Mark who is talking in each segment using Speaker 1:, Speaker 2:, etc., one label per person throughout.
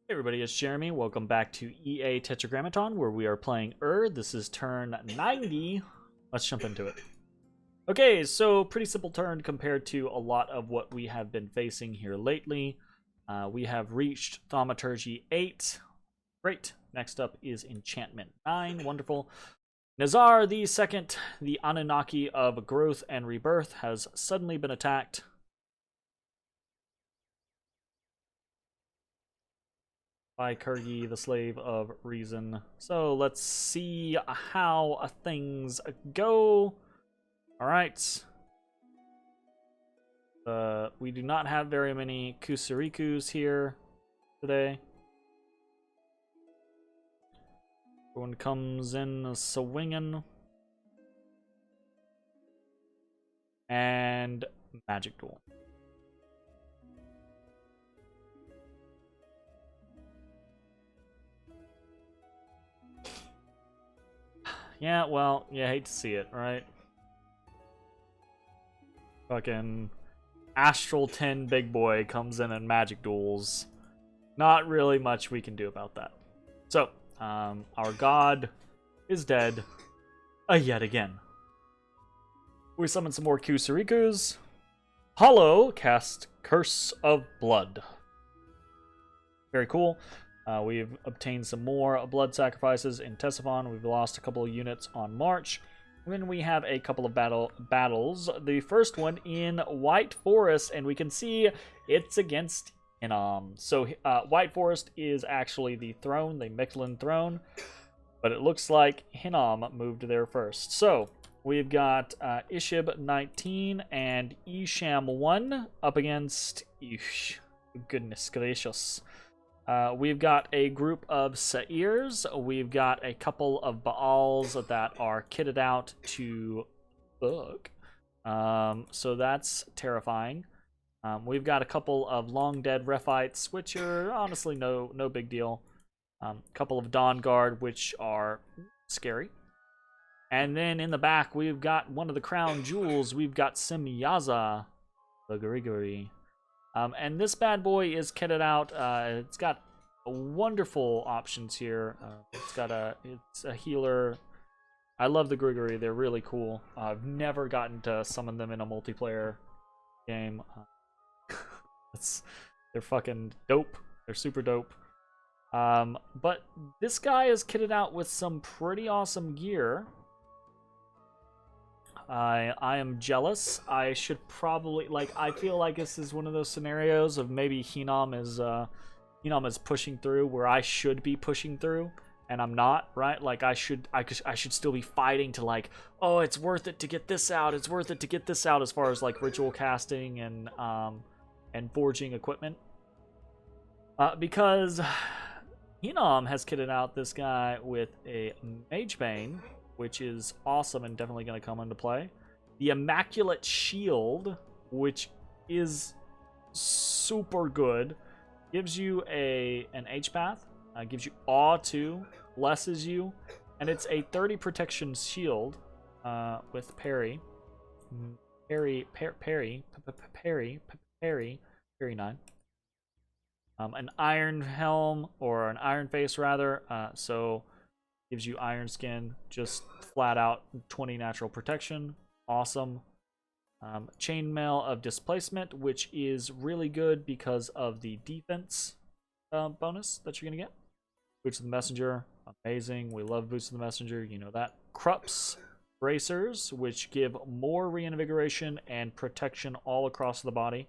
Speaker 1: Hey everybody, it's Jeremy. Welcome back to EA Tetragrammaton, where we are playing This is turn 90. Let's jump into it. Okay, so pretty simple turn compared to a lot of what we have been facing here lately. We have reached Thaumaturgy 8. Great. Next up is Enchantment 9. Wonderful. Nazar the Second, the Anunnaki of Growth and Rebirth, has suddenly been attacked. By Kurgi, the Slave of Reason. So let's see how things go. Alright. We do not have very many Kusurikus here today. Everyone comes in swinging. And Magic Duel. Yeah, well, you hate to see it, right? Fucking Astral 10 big boy comes in and Magic Duels. Not really much we can do about that. So, our god is dead yet again. We summon some more Kusurikus. Hollow cast Curse of Blood. Very cool. We've obtained some more blood sacrifices in Tesiphon. We've lost a couple of units on March. And then we have a couple of battles. The first one in White Forest, and we can see it's against Hinnom. So White Forest is actually the throne, the Mictlan throne. But it looks like Hinnom moved there first. So we've got Ishib 19 and Isham 1 up against... Goodness gracious. We've got a group of Sairs. We've got a couple of Baals that are kitted out to bug. So that's terrifying. We've got a couple of long dead Rephites, which are honestly no big deal. A couple of Dawn Guard, which are scary. And then in the back, we've got one of the crown jewels. We've got Semyaza, the Grigori. And this bad boy is kitted out. It's got wonderful options here. It's a healer. I love the Grigori. They're really cool. I've never gotten to summon them in a multiplayer game. They're fucking dope. They're super dope. But this guy is kitted out with some pretty awesome gear. I am jealous. I should probably, I feel like this is one of those scenarios of maybe Hinnom is pushing through where I should be pushing through and I'm not, right? Like I should still be fighting to oh, it's worth it to get this out. It's worth it to get this out as far as ritual casting and forging equipment. Because Hinnom has kitted out this guy with a Magebane, which is awesome and definitely going to come into play. The Immaculate Shield, which is super good, gives you an H-Path, gives you Awe 2, blesses you, and it's a 30 protection shield with Parry 9. An Iron Helm, or an Iron Face rather, so gives you Iron Skin, just flat out 20 natural protection. Awesome. Chainmail of Displacement, which is really good because of the defense bonus that you're going to get. Boots of the Messenger, amazing. We love Boots of the Messenger, you know that. Krupp's Bracers, which give more reinvigoration and protection all across the body,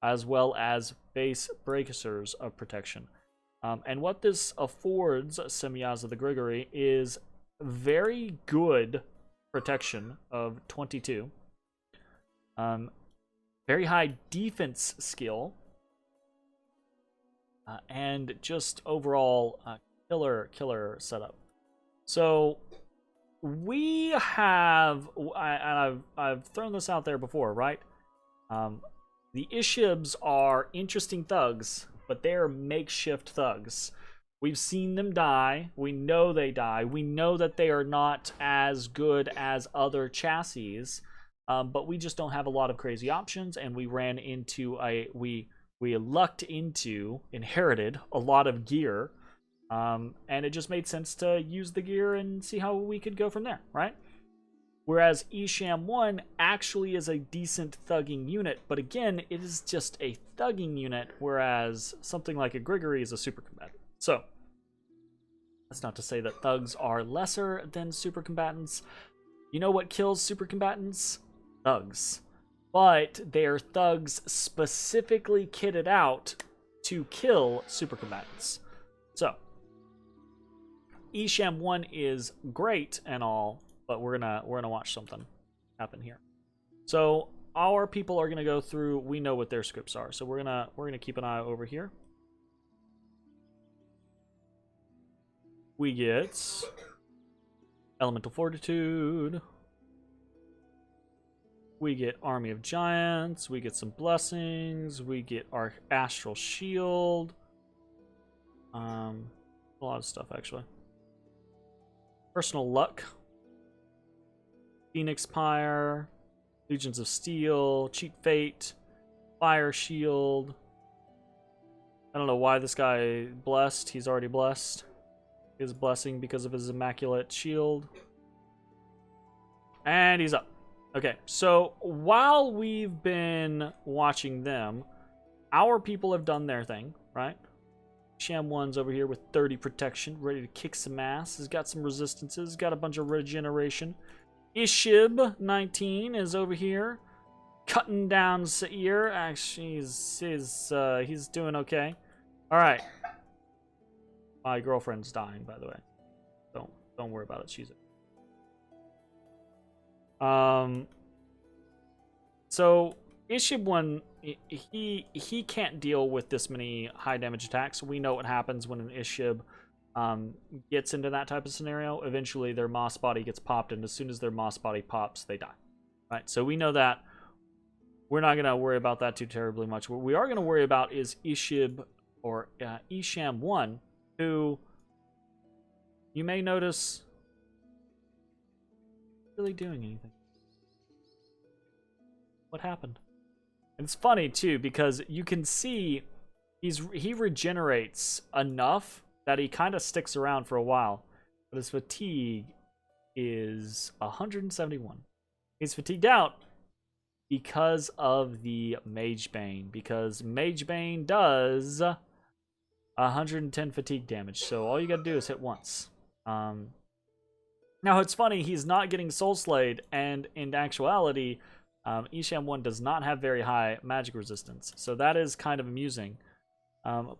Speaker 1: as well as base bracers of protection. And what this affords Semyaza the Grigori is very good protection of 22. Very high defense skill. And just overall killer setup. So we have, and I've thrown this out there before, right? The Ishibs are interesting thugs, but they're makeshift thugs. We've seen them die. We know they die. We know that they are not as good as other chassis, but we just don't have a lot of crazy options, and we ran into we we inherited a lot of gear, and it just made sense to use the gear and see how we could go from there, right? Whereas Isham 1 actually is a decent thugging unit, but again, it is just a thugging unit, whereas something like a Grigory is a super combatant. So, that's not to say that thugs are lesser than super combatants. You know what kills super combatants? Thugs. But they are thugs specifically kitted out to kill super combatants. So, Isham 1 is great and all, but we're gonna watch something happen here. So our people are gonna go through. We know what their scripts are, so we're gonna keep an eye over here. We get Elemental Fortitude. We get Army of Giants. We get some blessings. We get our Astral Shield. A lot of stuff actually. Personal luck. Phoenix Pyre, Legions of Steel, Cheat Fate, Fire Shield. I don't know why this guy blessed. He's already blessed. His blessing because of his immaculate shield. And he's up. Okay, so while we've been watching them, our people have done their thing, right? Sham 1's over here with 30 protection, ready to kick some ass. He's got some resistances, got a bunch of regeneration. Ishib 19 is over here, cutting down Sair. Actually, he's doing okay. All right. My girlfriend's dying, by the way. Don't worry about it. She's. So Ishib 1, he can't deal with this many high damage attacks. We know what happens when an Ishib gets into that type of scenario. Eventually their moss body gets popped, and as soon as their moss body pops, they die. Right? So we know that. We're not going to worry about that too terribly much. What we are going to worry about is Ishib, or Isham 1, who you may notice really doing anything. What happened? And it's funny too, because you can see he regenerates enough that he kind of sticks around for a while, but his fatigue is 171. He's fatigued out because of the Mage Bane, because Mage Bane does 110 fatigue damage, so all you gotta do is hit once. Now it's funny, he's not getting Soul Slayed, and in actuality, Isham 1 does not have very high magic resistance, so that is kind of amusing.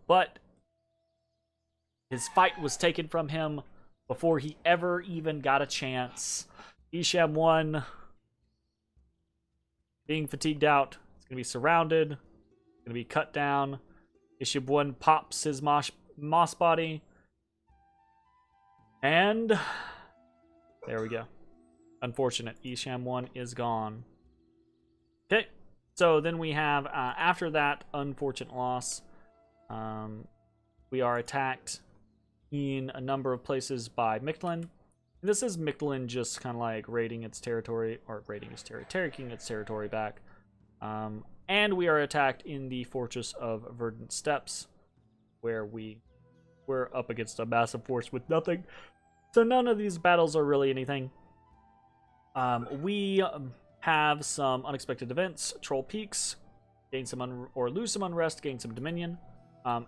Speaker 1: But his fight was taken from him before he ever even got a chance. Isham 1 being fatigued out. It's going to be surrounded. It's going to be cut down. Isham 1 pops his moss body. And there we go. Unfortunate. Isham 1 is gone. Okay. So then we have, after that unfortunate loss, we are attacked in a number of places by Mictlan. This is Mictlan just kind of like raiding its territory, or taking its territory back. And we are attacked in the Fortress of Verdant Steppes, where we're up against a massive force with nothing. So none of these battles are really anything. We have some unexpected events. Troll Peaks, gain some or lose some unrest, gain some dominion.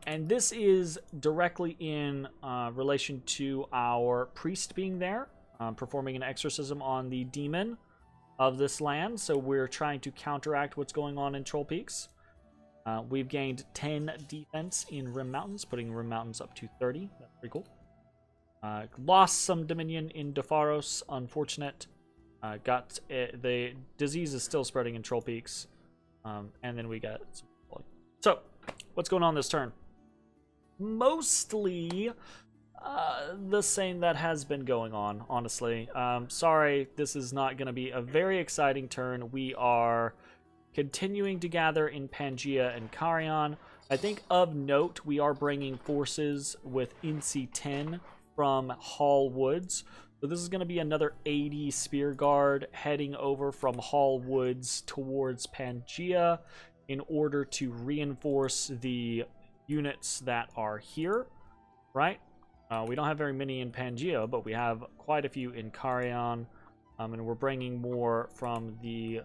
Speaker 1: And this is directly in relation to our priest being there, performing an exorcism on the demon of this land. So we're trying to counteract what's going on in Troll Peaks. We've gained 10 defense in Rim Mountains, putting Rim Mountains up to 30. That's pretty cool. Lost some dominion in Defaros, unfortunate. The disease is still spreading in Troll Peaks. And then we got some. So, what's going on this turn? Mostly the same that has been going on, honestly. Sorry, this is not going to be a very exciting turn. We are continuing to gather in Pangaea and Carrion. I think of note, we are bringing forces with NC-10 from Hall Woods. So this is going to be another 80 Spear Guard heading over from Hall Woods towards Pangaea. in order to reinforce the units that are here, right? We don't have very many in Pangaea, but we have quite a few in Carrion, and we're bringing more from the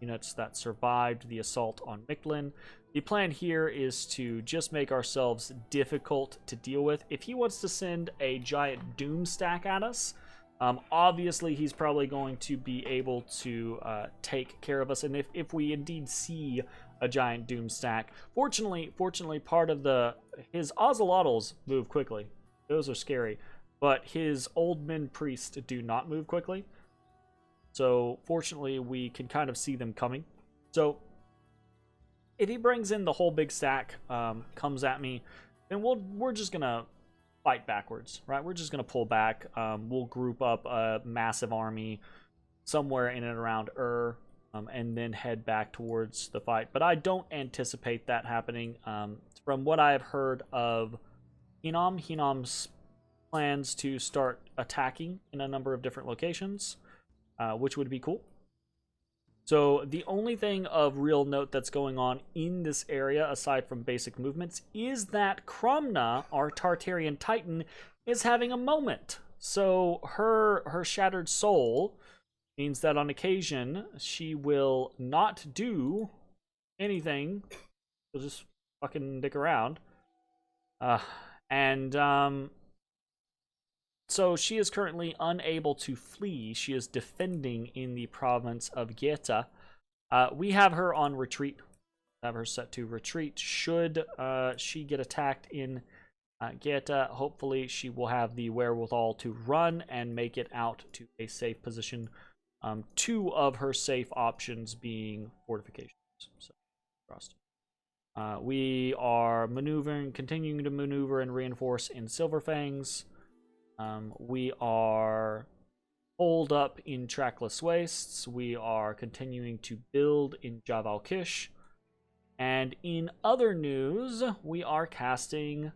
Speaker 1: units that survived the assault on Mictlan. The plan here is to just make ourselves difficult to deal with. If he wants to send a giant doom stack at us, obviously he's probably going to be able to take care of us. And if we indeed see a giant doom stack, fortunately, part of his Ozelotls move quickly. Those are scary, but his old men priests do not move quickly. So fortunately, we can kind of see them coming. So if he brings in the whole big stack, comes at me, then we're just gonna fight backwards, right? We're just gonna pull back. We'll group up a massive army somewhere in and around and then head back towards the fight. But I don't anticipate that happening. From what I have heard of Hinam's plans to start attacking in a number of different locations, which would be cool. So the only thing of real note that's going on in this area, aside from basic movements, is that Cromna, our Tartarian Titan, is having a moment. So her shattered soul means that on occasion she will not do anything. She'll just fucking dick around. So she is currently unable to flee. She is defending in the province of Geta. We have her on retreat. Have her set to retreat. Should she get attacked in Geta, hopefully she will have the wherewithal to run and make it out to a safe position. Two of her safe options being fortifications. So, trust. We are continuing to maneuver and reinforce in Silverfangs. We are holed up in Trackless Wastes. We are continuing to build in Jabal Kish. And in other news, we are casting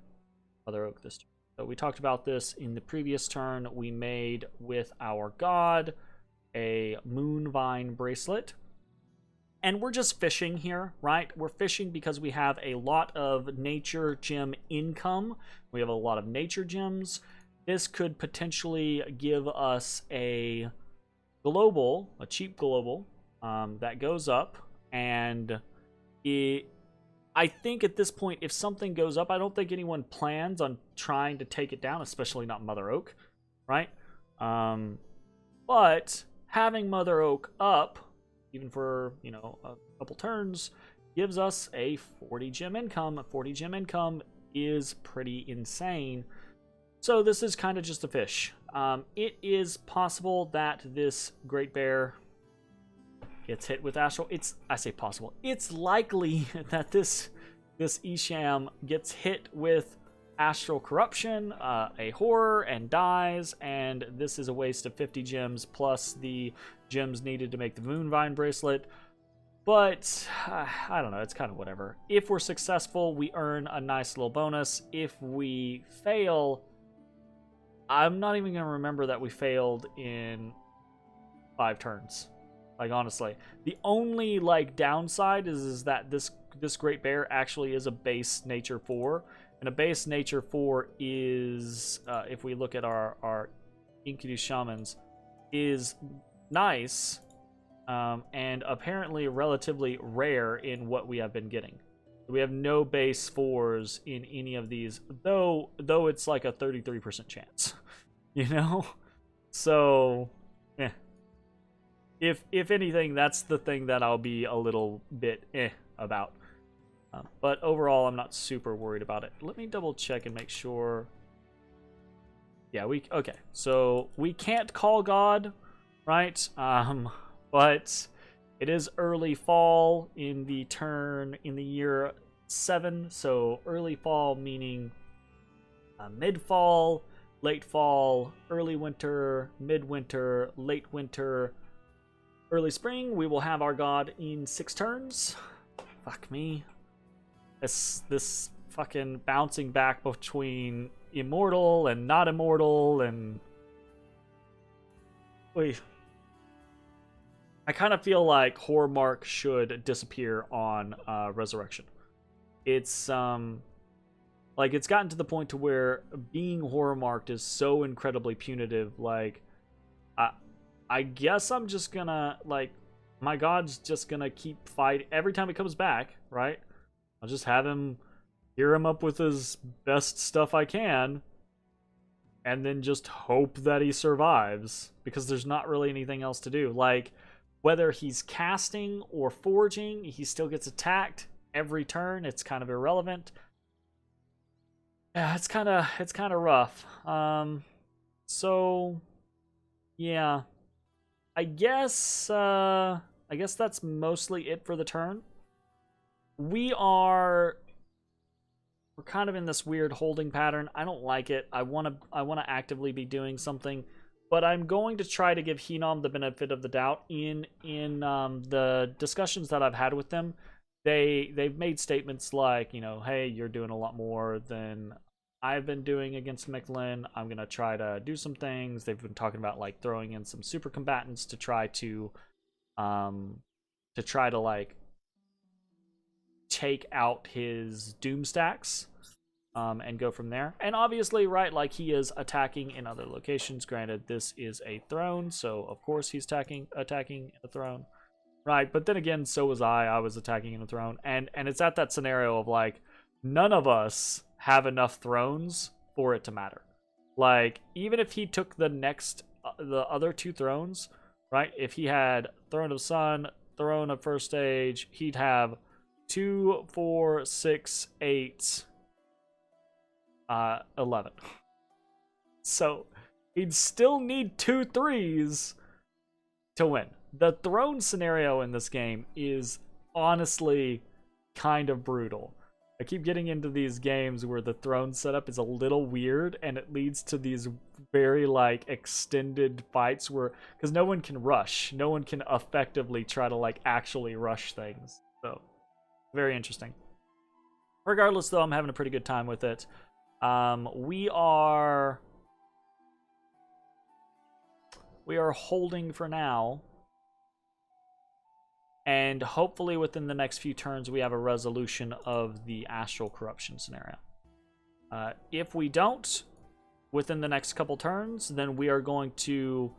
Speaker 1: Mother Oak this turn. So we talked about this in the previous turn. We made with our god a Moonvine bracelet. And we're just fishing here, right? We're fishing because we have a lot of nature gem income. We have a lot of nature gems. This could potentially give us a cheap global that goes up. And I think at this point, if something goes up, I don't think anyone plans on trying to take it down, especially not Mother Oak, right? But having Mother Oak up, even for, a couple turns, gives us a 40 gem income. 40 gem income is pretty insane. So this is kind of just a fish. It is possible that this Great Bear gets hit with Astral. I say possible. It's likely that this Isham gets hit with Astral Corruption, a horror, and dies, and this is a waste of 50 gems plus the gems needed to make the Moonvine bracelet. But I don't know, it's kind of whatever. If we're successful, we earn a nice little bonus. If we fail, I'm not even going to remember that we failed in 5 turns. Like, honestly. The only, downside is that this Great Bear actually is a base Nature 4. And a base Nature 4 is, if we look at our Enkidu Shamans, is nice, and apparently relatively rare in what we have been getting. We have no base 4s in any of these, though it's like a 33% chance, So, if anything, that's the thing that I'll be a little bit about. But overall, I'm not super worried about it. Let me double check and make sure. Yeah, okay. So we can't call God, right? But it is early fall in the year 7. So early fall meaning mid-fall, late fall, early winter, mid-winter, late winter, early spring. We will have our god in 6 turns. Fuck me. This fucking bouncing back between immortal and not immortal and... Wait. I kind of feel like Hormark should disappear on Resurrection. It's like it's gotten to the point to where being Hormarked is so incredibly punitive. Like, I guess I'm just gonna, like, my god's just gonna keep fighting every time it comes back, right? I'll just have him gear him up with his best stuff I can, and then just hope that he survives, because there's not really anything else to do. Like, whether he's casting or forging, he still gets attacked every turn. It's kind of irrelevant. Yeah, it's kind of rough. So yeah, I guess that's mostly it for the turn. We're kind of in this weird holding pattern. I don't like it. I want to actively be doing something, but I'm going to try to give Henom the benefit of the doubt. In the discussions that I've had with them, they've made statements like, you know, hey, you're doing a lot more than I've been doing against Mictlan. I'm gonna try to do some things. They've been talking about like throwing in some super combatants to try to like take out his doom stacks, and go from there. And obviously, right, like, he is attacking in other locations. Granted, this is a throne, so of course he's attacking a throne, right? But then again, so was I. I was attacking in a throne, and it's at that scenario of like, none of us have enough thrones for it to matter. Like, even if he took the other two thrones, right? If he had Throne of Sun, Throne of First Stage, he'd have 2, 4, 6, 8, 11. So he'd still need 2 3s to win. The throne scenario in this game is honestly kind of brutal. I keep getting into these games where the throne setup is a little weird, and it leads to these very, like, extended fights where, because no one can rush. No one can effectively try to, like, actually rush things. So, very interesting. Regardless, though, I'm having a pretty good time with it. We are holding for now. And hopefully within the next few turns, we have a resolution of the astral corruption scenario. If we don't, within the next couple turns, then we are going to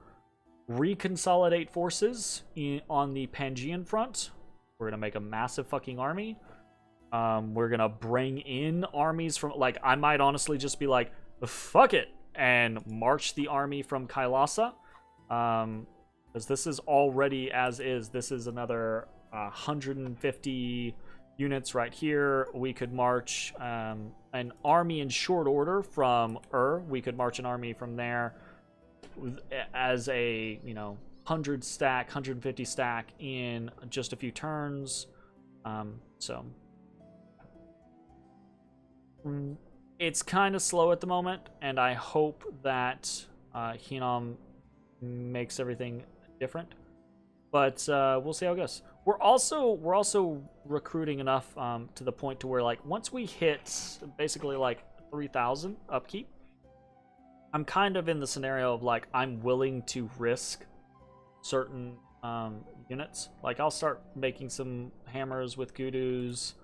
Speaker 1: reconsolidate forces on the Pangean front. We're going to make a massive fucking army. We're going to bring in armies from, like, I might honestly just be like, fuck it, and march the army from Kailasa. Because this is already as is. This is another 150 units right here. We could march an army in short order from We could march an army from there as a, 100 stack, 150 stack in just a few turns. So it's kind of slow at the moment, and I hope that Henom makes everything different, but we'll see how it goes. We're also recruiting enough to the point to where, like, once we hit basically like 3,000 upkeep, I'm kind of in the scenario of like, I'm willing to risk certain units. Like, I'll start making some hammers with Gudus.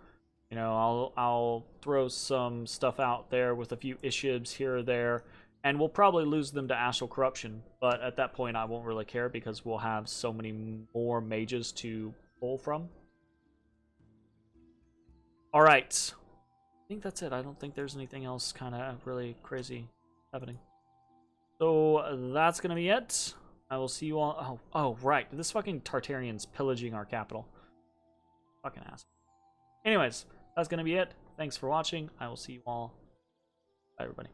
Speaker 1: I'll throw some stuff out there with a few Ishibs here or there. And we'll probably lose them to Astral Corruption, but at that point I won't really care because we'll have so many more mages to pull from. Alright. I think that's it. I don't think there's anything else kind of really crazy happening. So that's going to be it. I will see you all. Oh, right. This fucking Tartarian's pillaging our capital. Fucking ass. Anyways, that's going to be it. Thanks for watching. I will see you all. Bye, everybody.